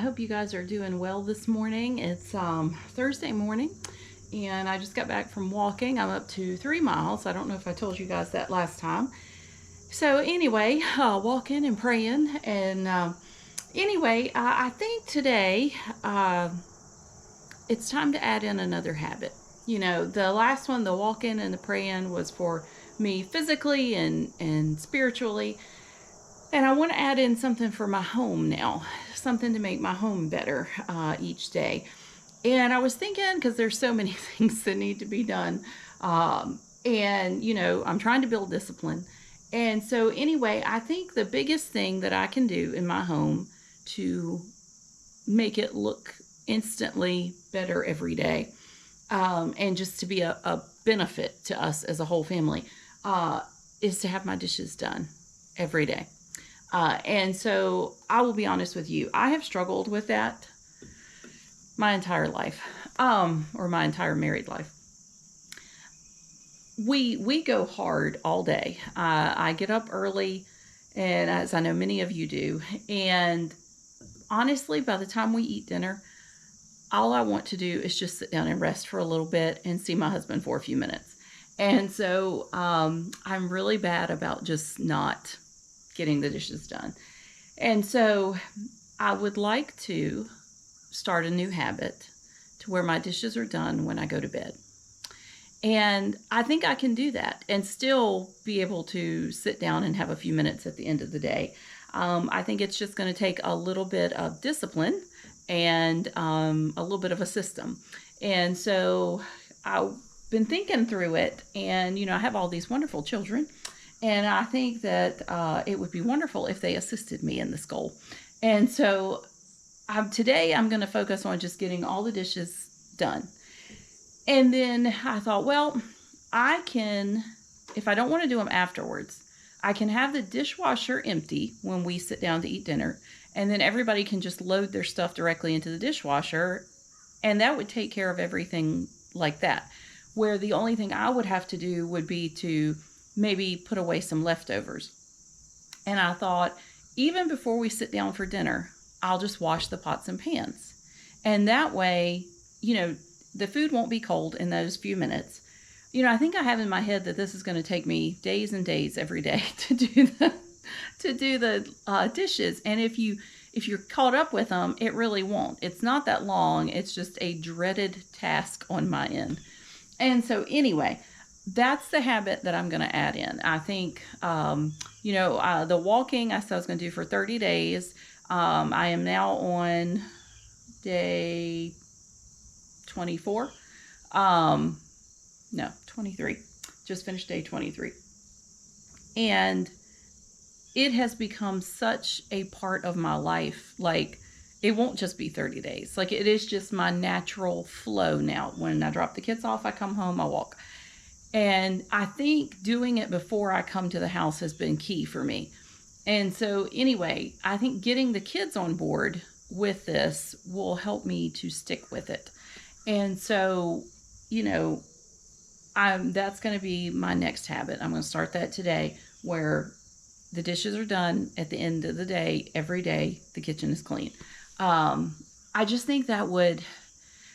hope you guys are doing well this morning. It's Thursday morning, and I just got back from walking. I'm up to 3 miles. I don't know if I told you guys that last time. So, anyway, walking and praying. And I think today it's time to add in another habit. You know, the last one, the walking and the praying, was for me physically and spiritually. And I want to add in something for my home now, something to make my home better each day. And I was thinking, because there's so many things that need to be done, I'm trying to build discipline. And so, anyway, I think the biggest thing that I can do in my home to make it look instantly better every day, and just to be a benefit to us as a whole family, is to have my dishes done every day. And so I will be honest with you, I have struggled with that my entire life, or my entire married life. We go hard all day. I get up early, and as I know many of you do, and honestly, by the time we eat dinner, all I want to do is just sit down and rest for a little bit and see my husband for a few minutes. And so I'm really bad about just not getting the dishes done. And so I would like to start a new habit to where my dishes are done when I go to bed. And I think I can do that and still be able to sit down and have a few minutes at the end of the day. I think it's just going to take a little bit of discipline and a little bit of a system. And so I've been thinking through it, and I have all these wonderful children, and I think that it would be wonderful if they assisted me in this goal. And so today I'm going to focus on just getting all the dishes done. And then I thought, well, I can, if I don't want to do them afterwards, I can have the dishwasher empty when we sit down to eat dinner, and then everybody can just load their stuff directly into the dishwasher, and that would take care of everything like that. Where the only thing I would have to do would be to maybe put away some leftovers. And I thought, even before we sit down for dinner, I'll just wash the pots and pans. And that way, the food won't be cold in those few minutes. I think I have in my head that this is going to take me days and days every day to do the dishes. And if you're caught up with them, it really won't. It's not that long. It's just a dreaded task on my end. And so anyway, that's the habit that I'm going to add in. I think, the walking I said I was going to do for 30 days. I am now on day 24. No, 23. Just finished day 23. And it has become such a part of my life. Like, it won't just be 30 days. Like, it is just my natural flow now. When I drop the kids off, I come home, I walk. And I think doing it before I come to the house has been key for me. And so anyway, I think getting the kids on board with this will help me to stick with it. And so, that's going to be my next habit. I'm going to start that today, where the dishes are done at the end of the day. Every day, the kitchen is clean. I just think that would,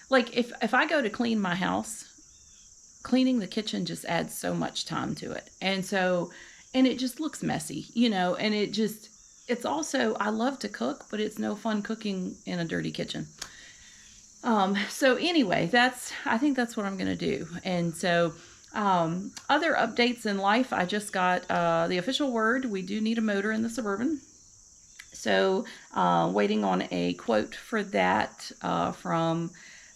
like, if I go to clean my house, cleaning the kitchen just adds so much time to it. And it just looks messy, and it's also, I love to cook, but it's no fun cooking in a dirty kitchen. So anyway, I think that's what I'm going to do. And so, other updates in life, I just got, the official word. We do need a motor in the Suburban. So, waiting on a quote for that, from,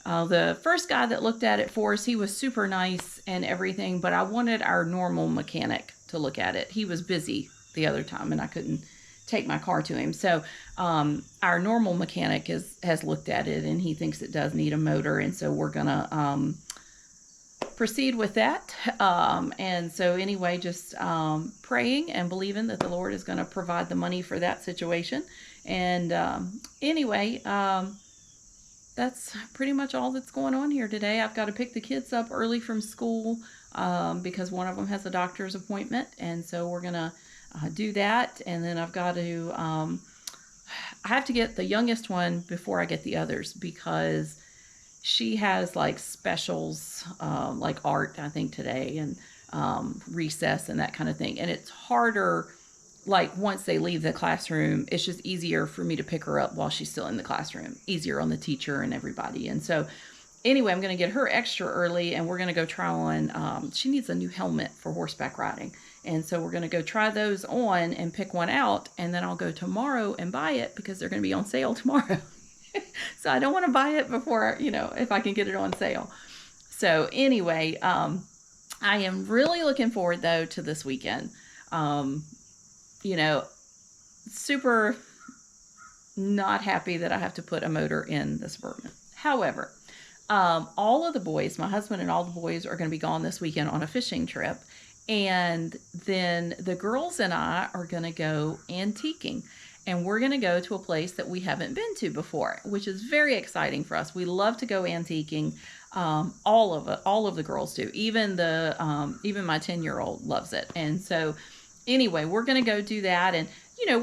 the first guy that looked at it for us. He was super nice and everything, but I wanted our normal mechanic to look at it. He was busy the other time, and I couldn't take my car to him. So our normal mechanic has looked at it, and he thinks it does need a motor. And so we're going to proceed with that. And so anyway, just praying and believing that the Lord is going to provide the money for that situation. And that's pretty much all that's going on here today. I've got to pick the kids up early from school because one of them has a doctor's appointment. And so we're going to do that. And then I've got to I have to get the youngest one before I get the others because she has like specials, like art, I think today, and recess and that kind of thing. And it's harder, like once they leave the classroom, it's just easier for me to pick her up while she's still in the classroom, easier on the teacher and everybody. And so anyway, I'm going to get her extra early, and we're going to go try on, she needs a new helmet for horseback riding. And so we're going to go try those on and pick one out, and then I'll go tomorrow and buy it because they're going to be on sale tomorrow. So I don't want to buy it before, if I can get it on sale. So anyway, I am really looking forward though to this weekend. Super not happy that I have to put a motor in the Suburban. However, all of the boys, my husband and all the boys, are going to be gone this weekend on a fishing trip. And then the girls and I are going to go antiquing. And we're going to go to a place that we haven't been to before, which is very exciting for us. We love to go antiquing. All of the girls do. Even my 10-year-old loves it. And so anyway, we're going to go do that. And,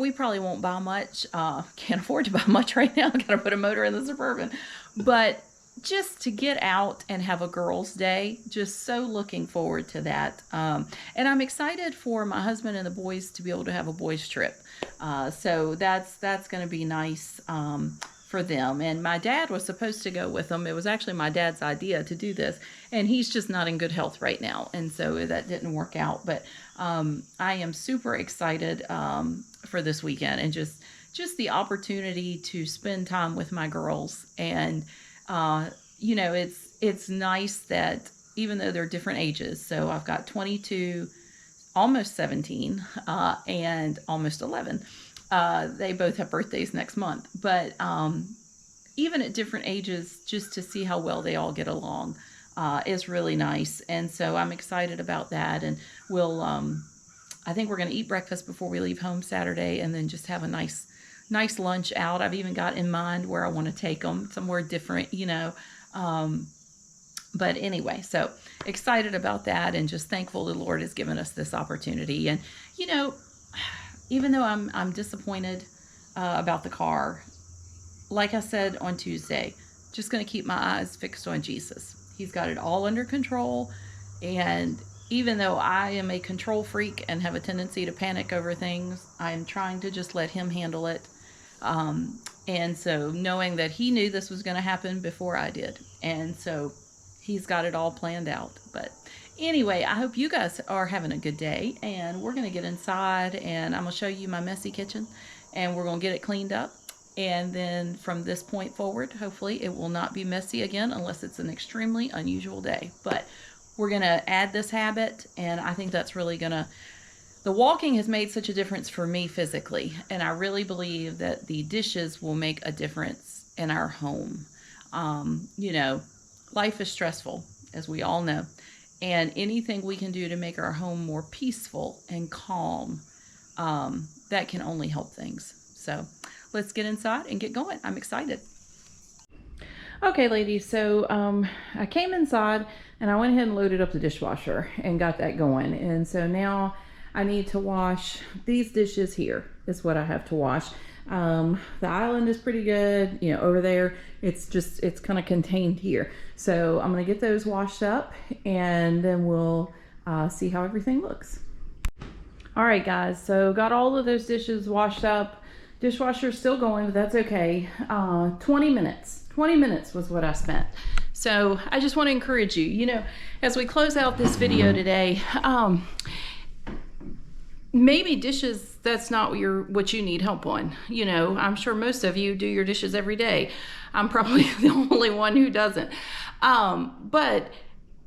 we probably won't buy much. Can't afford to buy much right now. Got to put a motor in the Suburban. But just to get out and have a girls' day, just so looking forward to that. And I'm excited for my husband and the boys to be able to have a boys' trip. So that's going to be nice for them. And my dad was supposed to go with them. It was actually my dad's idea to do this, and he's just not in good health right now, and so that didn't work out. But I am super excited for this weekend, and just the opportunity to spend time with my girls. And it's nice that even though they're different ages, so I've got 22, almost 17, and almost 11. They both have birthdays next month, but even at different ages, just to see how well they all get along is really nice. And so I'm excited about that. And I think we're going to eat breakfast before we leave home Saturday, and then just have a nice lunch out. I've even got in mind where I want to take them, somewhere different, but anyway, so excited about that, and just thankful the Lord has given us this opportunity. And, even though I'm disappointed about the car, like I said on Tuesday, just going to keep my eyes fixed on Jesus. He's got it all under control. And even though I am a control freak and have a tendency to panic over things, I'm trying to just let him handle it. And so knowing that he knew this was going to happen before I did. And so he's got it all planned out. But anyway, I hope you guys are having a good day, and we're going to get inside, and I'm going to show you my messy kitchen, and we're going to get it cleaned up. And then from this point forward, hopefully it will not be messy again unless it's an extremely unusual day. But we're going to add this habit, and I think that's really going to, the walking has made such a difference for me physically, and I really believe that the dishes will make a difference in our home. Life is stressful, as we all know, and anything we can do to make our home more peaceful and calm, that can only help things. So let's get inside and get going. I'm excited. Okay, ladies, so I came inside and I went ahead and loaded up the dishwasher and got that going. And so now I need to wash these dishes here is what I have to wash. The island is pretty good, over there. It's kind of contained here. So I'm going to get those washed up, and then we'll see how everything looks. All right, guys, so got all of those dishes washed up. Dishwasher's still going, but that's okay. 20 minutes was what I spent. So I just want to encourage you, as we close out this video today, maybe dishes, that's not what you need help on. I'm sure most of you do your dishes every day. I'm probably the only one who doesn't. But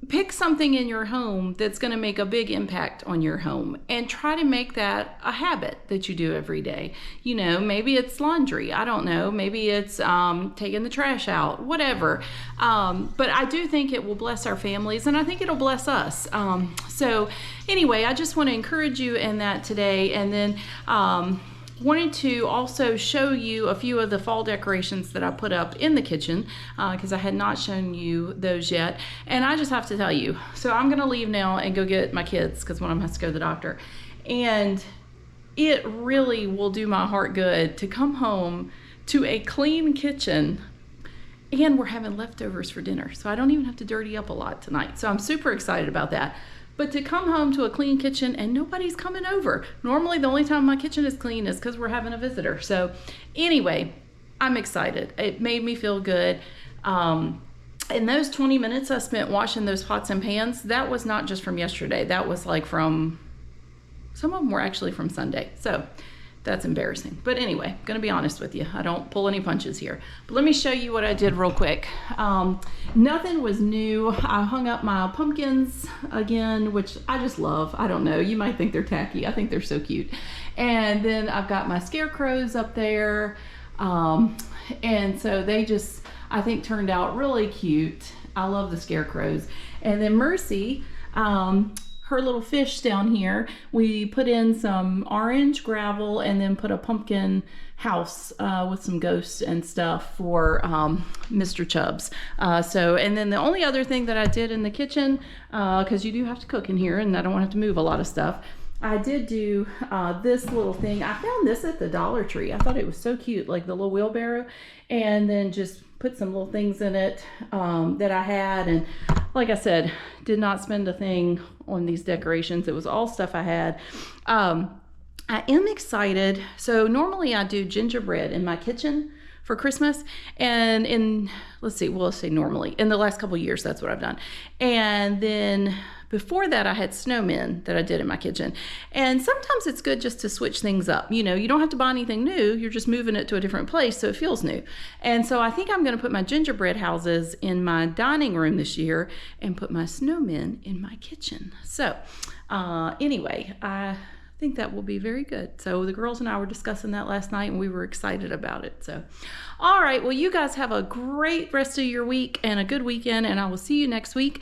pick something in your home that's going to make a big impact on your home, and try to make that a habit that you do every day. Maybe it's laundry. I don't know. Maybe it's taking the trash out, whatever. But I do think it will bless our families, and I think it'll bless us. So anyway, I just want to encourage you in that today. And then wanted to also show you a few of the fall decorations that I put up in the kitchen, because I had not shown you those yet. And I just have to tell you, so I'm going to leave now and go get my kids because one of them has to go to the doctor. And it really will do my heart good to come home to a clean kitchen, and we're having leftovers for dinner. So I don't even have to dirty up a lot tonight. So I'm super excited about that. But to come home to a clean kitchen and nobody's coming over. Normally the only time my kitchen is clean is because we're having a visitor. So anyway, I'm excited. It made me feel good. And those 20 minutes I spent washing those pots and pans, that was not just from yesterday. That was like from, some of them were actually from Sunday. So that's embarrassing. But anyway, I'm gonna be honest with you. I don't pull any punches here. But let me show you what I did real quick. Nothing was new. I hung up my pumpkins again, which I just love. I don't know, you might think they're tacky. I think they're so cute. And then I've got my scarecrows up there. And so they just, I think, turned out really cute. I love the scarecrows. And then Mercy, her little fish down here, we put in some orange gravel and then put a pumpkin house with some ghosts and stuff for Mr. Chubbs. And then the only other thing that I did in the kitchen, because you do have to cook in here and I don't want to have to move a lot of stuff, I did do this little thing. I found this at the Dollar Tree. I thought it was so cute, like the little wheelbarrow, and then just put some little things in it that I had. And like I said, did not spend a thing on these decorations. It was all stuff I had. I am excited. So normally I do gingerbread in my kitchen for Christmas, and let's say normally, in the last couple of years, that's what I've done. And then before that, I had snowmen that I did in my kitchen. And sometimes it's good just to switch things up. You know, you don't have to buy anything new. You're just moving it to a different place so it feels new. And so I think I'm going to put my gingerbread houses in my dining room this year and put my snowmen in my kitchen. So anyway, I think that will be very good. So the girls and I were discussing that last night and we were excited about it. So, all right, well, you guys have a great rest of your week and a good weekend, and I will see you next week.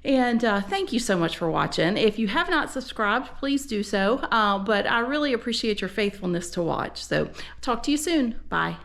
And thank you so much for watching. If you have not subscribed, please do so. But I really appreciate your faithfulness to watch. So talk to you soon. Bye.